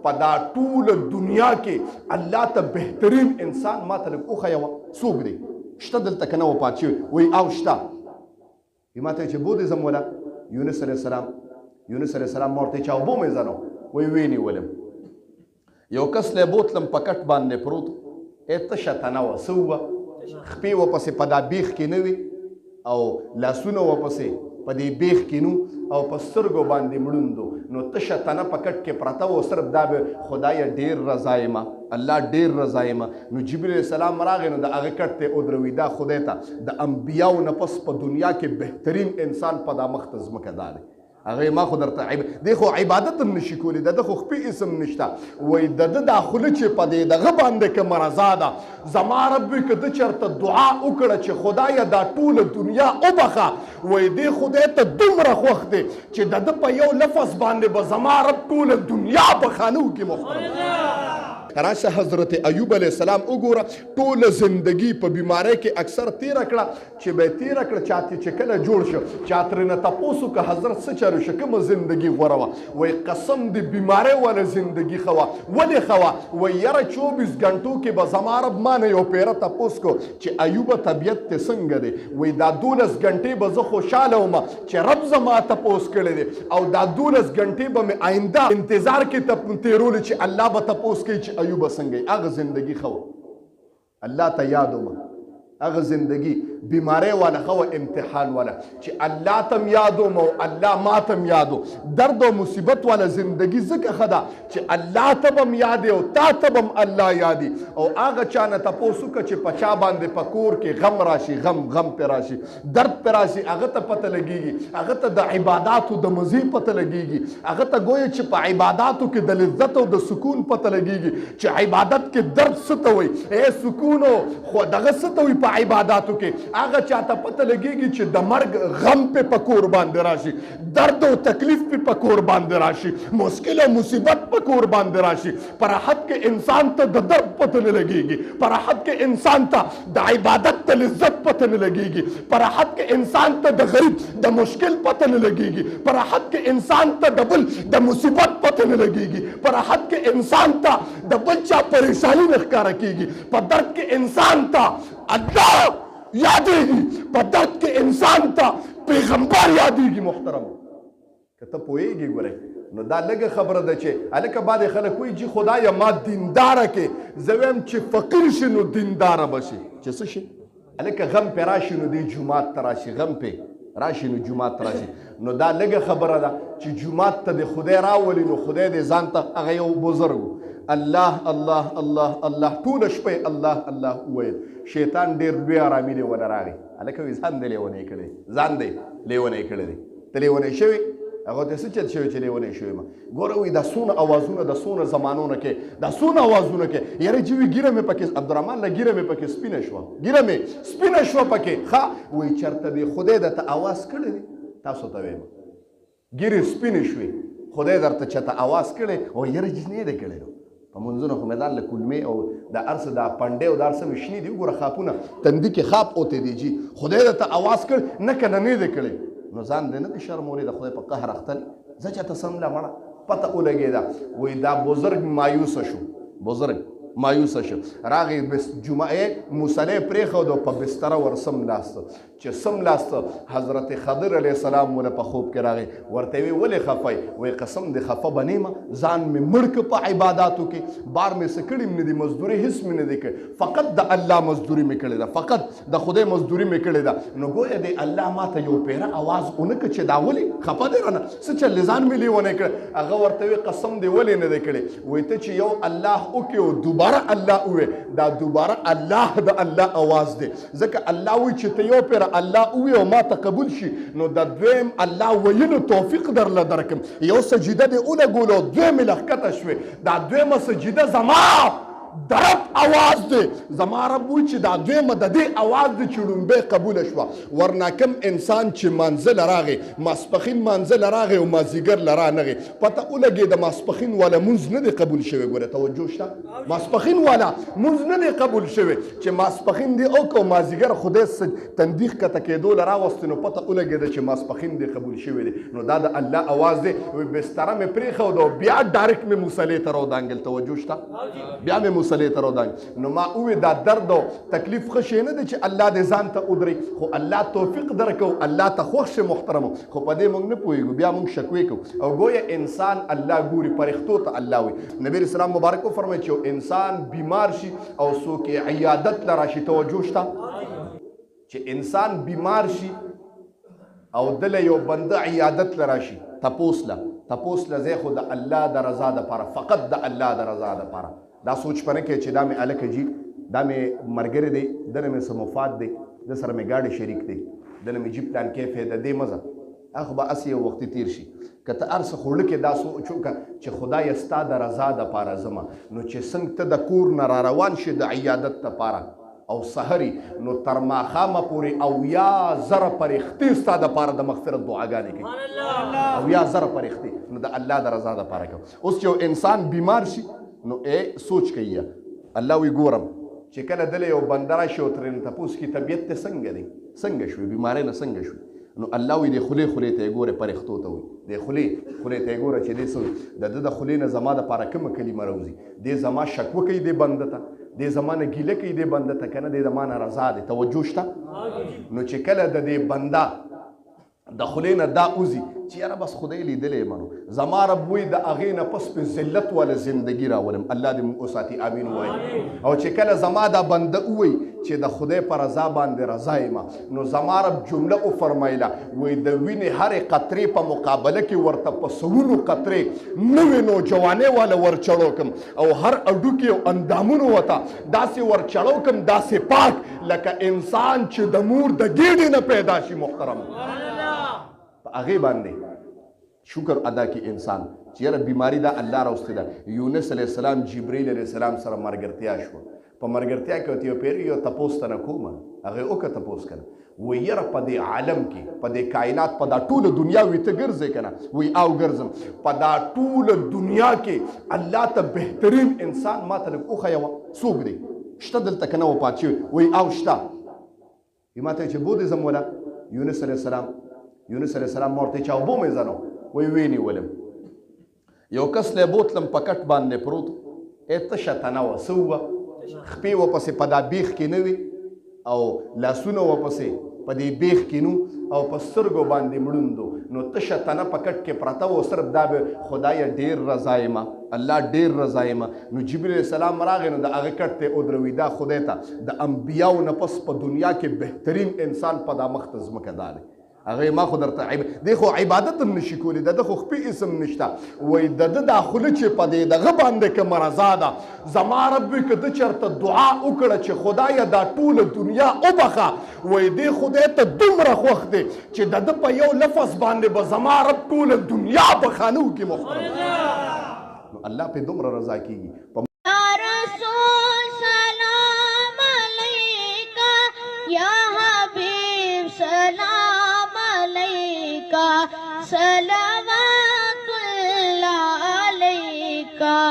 په دا ټوله دنیا کې الله ته بهترین انسان ما ته لږ وښیه څوک دی شته دلته که نه وفات شوي وایي او شته وایي ما ته چې بودیزم ولا یونس علیه السلام ما ورته چا اوبه مې ځنو وایي ویې نیولم یو کس لی بوتلم په کټ باندې پروت تشه تنه وه څه وه خپې ورپسې په دا بیخ کې نه وي او لاسونه ورپسې په دې بیخ کې نو او په سترګو باندې مړوندو نو تشه تنه په کټ کې پرته و صرف دا به خدایه ډېر رضا یمه الله ډېر رضا یمه نو جبریل السلام راغی نو د هغه کټ ته ودروي دا خدای ته د انبیاو نه پس په دنیا کې بهترین انسان په دا مخ ته ځمکه دا دی هغه ما خو درته دی خو عبادت هم نشي کولی د ده خو خپې اسم نشته وایي د ده دا خوله چې په دې دغه باندې که مرضا ده زما رب وي که ده چېرته دعا وکړه چې خدایه دا ټوله دنیا وبخه وایي دې خدای ته دومره خوښ دی چې د ده په یو لفظ باندې به زما رب ټوله دنیا بخانه وکړي محترم راشه حضرت ایوب علیه السلام وګوره ټوله زندگی په بیمارۍ کې اکثر تیره کړه چې به یې تیره کړه چاته چې کله جوړ شو چا ترېنه تپوس وکړه حضرت څه چارو شو کومه زندگی غوره وه وایي قسم د بیمارۍ والا زندگی ښه وه ولې ښه وه وایي یاره 24 غنټو کې به زما رب ما نه یو پیره تپوس کو چې ایوبه طبیعت دې څنګه دی وایي دا 12 غنټې به زه خوشحاله وم چې رب زما تپوس کړی دی او دا 12 غنټې به مې آینده انتظار کې تېرولی چې الله به تپوس کوي چې ایوب څنګه هغه زندگی خو الله ته یاد ومه هغه زندگی بیماری والا خو امتحان والا چې الله تم یادو مو الله ما تم یادو درد او مصیبت والا زندگی ځکه ښه ده چې الله ته به م یادې او تا ته به م الله یادي او هغه چا نه تپوس وکړه چې په چا باندې په کور کې غم راشي غم پې راشي درد پې راشي هغه ته پته لګېږي هغه ته د عباداتو د مزې پته لګېږي هغه ته ګویا چې په عباداتو کې د لذت او د سکون پته لګېږي چې عبادت کې درد څه ته وایي سکون او دغه څه ته وایي په عباداتو کې هغه چاته پته لګېږي چې د مرګ غم پې په کور باندې راشي درد او تکلیف پې په کور باندې راشي مشکل او مصیبت په کور باندې راشي په راحت کې انسان ته د درد پته نه لګېږي په راحت کې انسان ته د عبادت د لذت پته نه لګېږي په راحت کې انسان ته د غریب د مشکل پته نه لګېږي په راحت کې انسان ته د بل د مصیبت پته نه لګېږي په راحت کې انسان ته د بل چا پریشانی نه ښکاره کېږي په درد کې انسان ته الله یادېږي په درد کې انسان ته پیغمبر یادېږي محترم که ته پوهېږي ګورئ نو دا لږه خبره ده چې هلکه بعضې خلک وایي جي خدایه ما دینداره کې زه وایم چې فقیر شي نو دینداره به شي چې څه شي هلکه غم پې راشي نو دی جومات ته راشي غم پې راشي نو جومات ته راشي نو دا لږه خبره ده چې جومات ته د خدای راولي نو خدای دې ځان ته هغه یو بزرګ الله الله الله الله ټوله شپه الله الله وویل شیطان ډېر لوی ارامي دی ونه راغی هلکه وایي ځان دی لیونی کړی ځان دی لیونی کړی دی ته لیونی شوي هغه ته څه چل شوی چې لیونی شوی ما ګوره وایي دا څونه اوازونه د څونه زمانو نه کې دا څونه اوازونه کې یاره چې وي ږیره مې پکې عبدالرحمن له ږیره مې پکې سپینه شوه ږیره مې سپینه شوه پکې ښه وایي چېرته دی خدای درته اواز کړی دی تاسو ته وایم ږیرې سپینې شوې خدای درته چېرته اواز کړی او یاره جس نه دی کړی په منځونو خو میدان له کلمې او د هر څه دا پنډې او دا هر څه مې شنې دي وګوره خاپونه تندي کې خواب اوتی دی جي خدای درته اواز کړ نه که نه دی کړی نو ځان دی نه دی شرمولی د خدای په قهر اختلی زه چاته سمله مړه پته ولګېده وایي دا بزرګ مایوسه شو بزرګ مایوسه شو راغی جمعې مصلی پرېښود او په بستره ور سملاسته چې سملاسته حضرت خضر علیه السلام ونه په خوب کې راغی ورته وی ولې خفی وایي قسم دې خفه به نه یم ځان مې مړ که په عباداتو کې بار مې څه کړي نه دي مزدوري هېڅ مې نه دی کړی فقط د الله مزدوري مې کړې ده فقط د خدای مزدوري مې کړې ده نو ګویا دی الله ما ته یو پیره اواز ونه کړ چې دا ولې خفه دی رانه څه چل ځان مې لیونی کړ هغه ورته وی قسم دې ولې نه دی کړی وایي ته چې یو الله وکړې او دوباره الله ووی دا دوباره الله د الله اواز دی ځکه الله وایي چې ته یو پیره الله ووی او ما ته قبول شي نو د دویم الله ویلو توفیق درله درکم یو سجده دې ولګولو دویم یې لښکته شوې دا دویمه سجده زما درب आवाज دی زما رب وایي چې دا دویمه د دې आवाज دی چې ړومبۍ قبوله شوه ورنه کوم انسان چې منزله راغی ماسپښین منزله راغی او مازدیګر له رانغی پته ولګېده ماسپښین والا مونځ نه دی قبول شوی ګوره توجه شته ماسپښین والا مونځ نه دی قبول شوی چې ماسپښین دی وکړو مازدیګر خدای تندیخ کته کېدو له راوستې نو پته ولګېده چې ماسپښین دی قبول شوی دی نو دا د الله आवाज دی بستره مې پرېښوده او بیا ډایرکټ مې مصلې ته راودانګل توجه شته بیا مې مصلې ته راودانګل نو ما ووی دا درد او تکلیف ښه شی نه دی چې الله دې ځان ته ودرې خو الله توفیق درکو الله ته خوښ شي محترمو خو په دې موږ نه پوهېږو بیا موږ شکوې کوو او گویا انسان الله ګوري فرښتو ته الله وي نبی اسلام مبارک وفرمایي چې انسان بیمار شي او څوک یې عیادت له راشي توجه شته چې انسان بیمار شي او دله یو بنده عیادت له راشي تپوس له ځای خو د الله د رضا دپاره فقط د الله د رضا دپاره دا سوچ په نه کې چې دا مې هلکه جي دا مې ملګری دی دنه مې څه مفاد دی د سره مې ګاډی شریک دی دنه مې جي پلان کیف دی د دې مزه هغه به هسې یو وختي تیر شي که ته هر څه خوړه کې دا سوچ وکړه چې خدایه ستا د رضا دپاره ځمه نو چې څنګه ته د کور نه را روان شي د عیادت دپاره او سحري نو تر ماښامه پورې 80,000 فرښتې ستا دپاره د مغفرت دعاګانې کوي 80,000 فرښتې نو د الله د رضا دپاره کوي اوس چې یو انسان بیمار شي نو سوچ کوي الله وی ګورم چې کله دله یو بنده راشي او ترېنه تپوس کي طبیعت ته څنګه دی څنګه شوي بیمارۍ نه څنګه شوي نو الله وی د خولې ته یې ګوره فرښتو ته وي د خولې ته یې ګوره چې دې څه د ده د خولې نه زما دپاره کومه کلمه راوځي دې زما شکوه کوي دې بنده ته دې زما نه ګیله کوي دې بنده ته که نه دې زما نه رضا دی توجه شته نو چې کله د دې بنده د خولې نه دا وځي چې یاره بس خدای لیدلی یم نو زما رب وایي د هغې نه پس په ذلت والا زندګي راولم الله دې موږ وساتي امین ووایي او چې کله زما دا بنده ووایي چې د خدای په رضا باندې رضا یم نو زما رب جمله وفرمایله وایي د وینې هرې قطرې په مقابله کې ورته په سلونو قطرې نوې نوجوانۍ والا ورچړو کم او هر اډوکي او اندامونو ورته داسې ورچړو کم داسې پاک لکه انسان چې د مور د ګېډې نه پیدا شي محترم هغې باندې شکر ادا کی انسان چې یاره بیماری دا الله راوستې ده یونس علیه السلام جبریل علیه السلام سره ملګرتیا شوه په ملګرتیا کې ورته یو پیري یو تپوس ته نه کومه هغې وکړه تپوس که نه وی یاره په دې عالم کې په دې کائنات په دا ټوله دنیا وي ته ګرځې که نه وی او ګرځم په دا ټوله دنیا کې الله ته بهترین انسان ما ته لږ وښیوه څوک دی شته دلته که نه و پات شوي وی او شته وی ما ته چې بودیزم ولا یونس علیه السلام ما ورته چې اوبو مې ځنو وی ونیولم یو کس لی بوتلم په کټ باندې پروت تشه تنه وه څه وه خپې ورپسې په دا بیخ کې نه وي او لاسونه ورپسې په دې بیخ کې نو او په سترګو باندې مړوندو نو تشه تنه په کټ کې پرته و صرف دا به خدایه ډېر رضا یمه الله ډېر رضا یمه نو جبریل السلام راغی نو د هغه کټ ته ودروي دا خدای ته د انبیاو نه پس په دنیا کې بهترین انسان په دا مخ ته ځمکه دا دی هغه ما خو درته دی خو عبادت هم نشي کولی د ده خو خپې اسم نشته وایي د ده دا خوله چې په دې دغه باندې که مرضا ده زما رب وي که ده چېرته دعا وکړه چې خدایه دا ټوله دنیا وبخه وایي دې خدای ته دومره خوښ دی چې د ده په یو لفظ باندې به زما رب ټوله دنیا بخانه وکړي محترم نو الله پې دومره رضا کېږي سلام